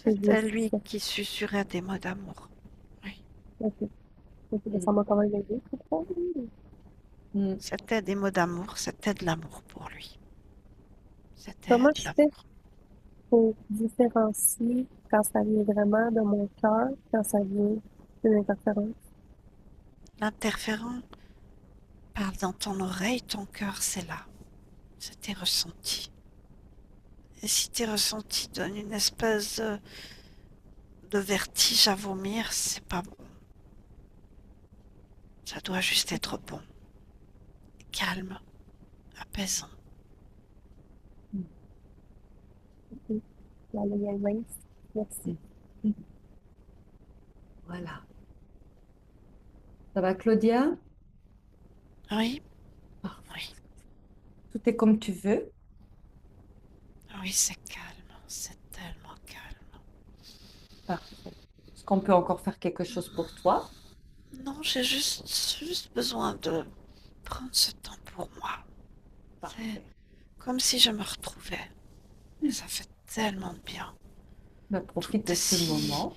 je me C'était suis lui sortie. qui susurrait des mots d'amour. Oui. Ok. Ok, mais Hmm. ça m'a quand même aidé, je crois. Hmm. C'était des mots d'amour, c'était de l'amour pour lui. C'était Comment de je fais l'amour. pour différencier quand ça vient vraiment de mon cœur, quand ça vient d'une interférence? L'interférent parle dans ton oreille, ton cœur, c'est là. C'est tes ressentis. Et si tes ressentis donnent une espèce de vertige à vomir, c'est pas bon. Ça doit juste être bon, calme, apaisant. Hmm. Ok. La mince. Merci. Hmm. Hmm. Voilà. Ça va, Claudia? Oui, Parfait. oui, Tout est comme tu veux. oui, c'est calme, c'est tellement calme. Parfait. Est-ce qu'on peut encore faire quelque chose pour toi? Non, juste besoin de prendre ce temps pour moi. C'est Parfait. comme si je me retrouvais. Et ça fait tellement de bien. Ben, Tout profite est de ce si, moment.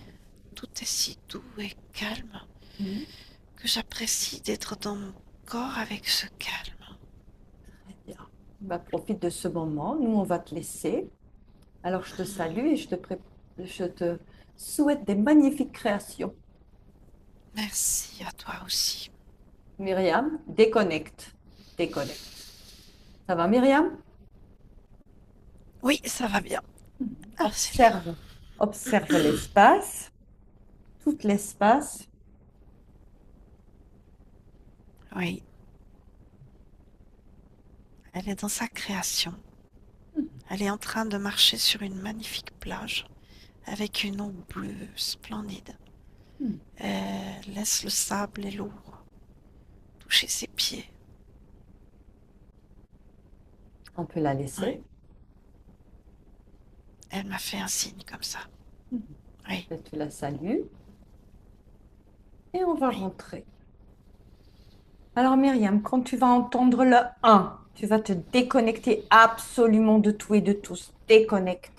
tout est si doux et calme Hmm. que j'apprécie d'être dans mon corps avec ce calme. Très bien. Ben, profite de ce moment. Nous, on va te laisser. Alors, je te salue et je te souhaite des magnifiques créations. Merci à toi aussi. Myriam, déconnecte. Déconnecte. Ça va, Myriam? Oui, ça va bien. Merci. Observe. Observe l'espace, tout l'espace. Oui, elle est dans sa création. Elle est en train de marcher sur une magnifique plage avec une eau bleue splendide. Hmm. Elle laisse le sable et l'eau toucher ses pieds. On peut la Ouais. laisser. Elle m'a fait un signe comme ça. Hmm. Oui, Tu la salues et on va oui. rentrer. Alors Myriam, quand tu vas entendre le un, tu vas te déconnecter absolument de tout et de tous. Déconnecte.